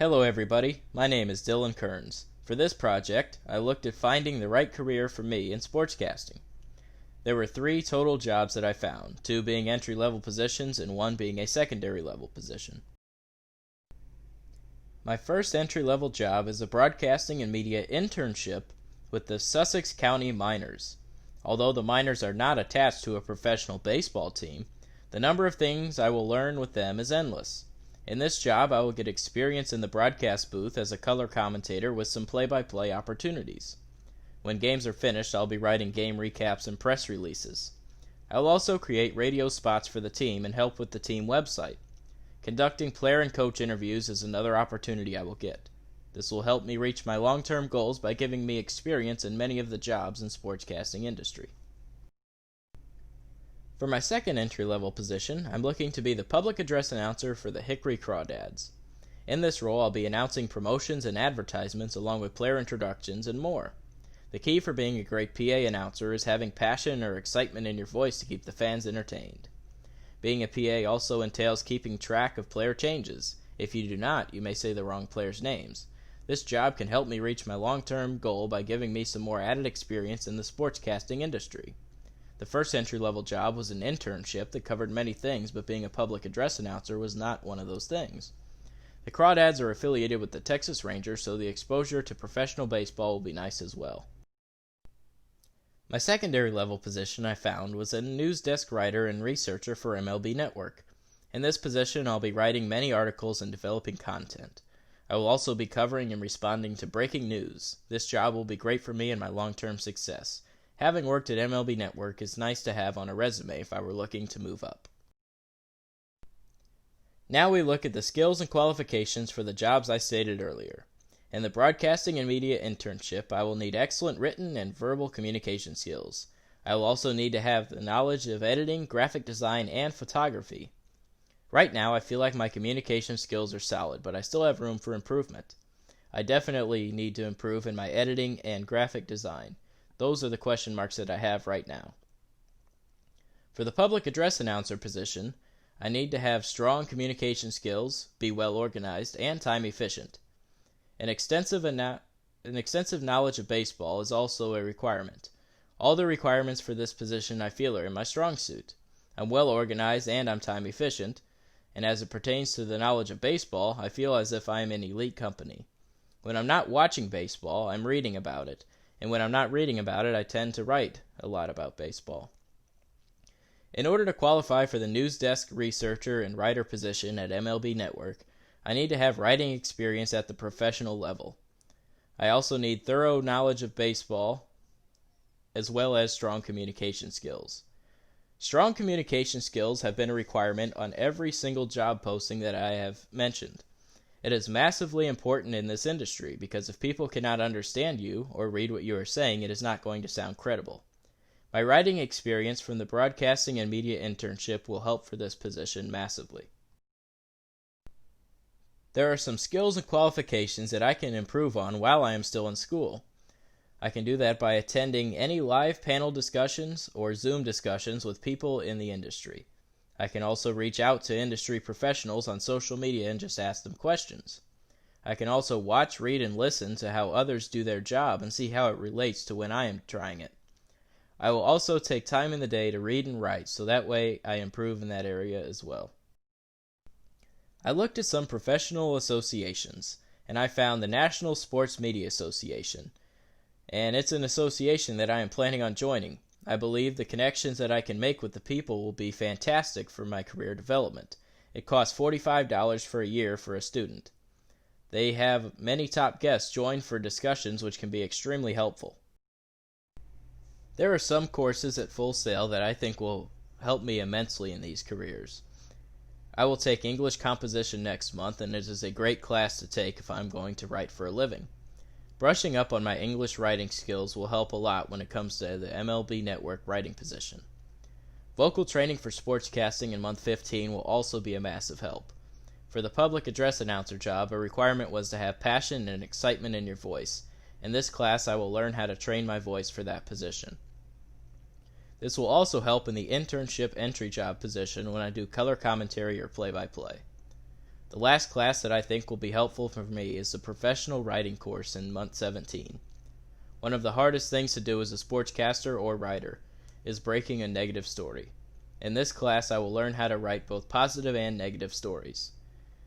Hello everybody, my name is Dylan Kearns. For this project, I looked at finding the right career for me in sportscasting. There were 3 total jobs that I found, 2 being entry-level positions and 1 being a secondary-level position. My first entry-level job is a broadcasting and media internship with the Sussex County Miners. Although the Miners are not attached to a professional baseball team, the number of things I will learn with them is endless. In this job, I will get experience in the broadcast booth as a color commentator with some play-by-play opportunities. When games are finished, I'll be writing game recaps and press releases. I will also create radio spots for the team and help with the team website. Conducting player and coach interviews is another opportunity I will get. This will help me reach my long-term goals by giving me experience in many of the jobs in sportscasting industry. For my second entry-level position, I'm looking to be the public address announcer for the Hickory Crawdads. In this role, I'll be announcing promotions and advertisements along with player introductions and more. The key for being a great PA announcer is having passion or excitement in your voice to keep the fans entertained. Being a PA also entails keeping track of player changes. If you do not, you may say the wrong players' names. This job can help me reach my long-term goal by giving me some more added experience in the sportscasting industry. The first entry-level job was an internship that covered many things, but being a public address announcer was not one of those things. The Crawdads are affiliated with the Texas Rangers, so the exposure to professional baseball will be nice as well. My secondary level position I found was a news desk writer and researcher for MLB Network. In this position, I'll be writing many articles and developing content. I will also be covering and responding to breaking news. This job will be great for me and my long-term success. Having worked at MLB Network is nice to have on a resume if I were looking to move up. Now we look at the skills and qualifications for the jobs I stated earlier. In the broadcasting and media internship, I will need excellent written and verbal communication skills. I will also need to have the knowledge of editing, graphic design, and photography. Right now, I feel like my communication skills are solid, but I still have room for improvement. I definitely need to improve in my editing and graphic design. Those are the question marks that I have right now. For the public address announcer position, I need to have strong communication skills, be well organized, and time efficient. An extensive knowledge of baseball is also a requirement. All the requirements for this position I feel are in my strong suit. I'm well organized and I'm time efficient, and as it pertains to the knowledge of baseball, I feel as if I am in elite company. When I'm not watching baseball, I'm reading about it. And when I'm not reading about it, I tend to write a lot about baseball. In order to qualify for the news desk researcher and writer position at MLB Network, I need to have writing experience at the professional level. I also need thorough knowledge of baseball, as well as strong communication skills. Strong communication skills have been a requirement on every single job posting that I have mentioned. It is massively important in this industry because if people cannot understand you or read what you are saying, it is not going to sound credible. My writing experience from the broadcasting and media internship will help for this position massively. There are some skills and qualifications that I can improve on while I am still in school. I can do that by attending any live panel discussions or Zoom discussions with people in the industry. I can also reach out to industry professionals on social media and just ask them questions. I can also watch, read, and listen to how others do their job and see how it relates to when I am trying it. I will also take time in the day to read and write, so that way I improve in that area as well. I looked at some professional associations, and I found the National Sports Media Association, and it's an association that I am planning on joining. I believe the connections that I can make with the people will be fantastic for my career development. It costs $45 for a year for a student. They have many top guests join for discussions which can be extremely helpful. There are some courses at Full Sail that I think will help me immensely in these careers. I will take English composition next month, and it is a great class to take if I'm going to write for a living. Brushing up on my English writing skills will help a lot when it comes to the MLB Network writing position. Vocal training for sportscasting in month 15 will also be a massive help. For the public address announcer job, a requirement was to have passion and excitement in your voice. In this class, I will learn how to train my voice for that position. This will also help in the internship entry job position when I do color commentary or play-by-play. The last class that I think will be helpful for me is the professional writing course in month 17. One of the hardest things to do as a sportscaster or writer is breaking a negative story. In this class, I will learn how to write both positive and negative stories.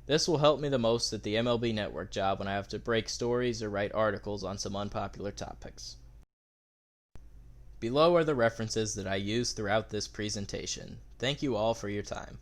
This will help me the most at the MLB Network job when I have to break stories or write articles on some unpopular topics. Below are the references that I used throughout this presentation. Thank you all for your time.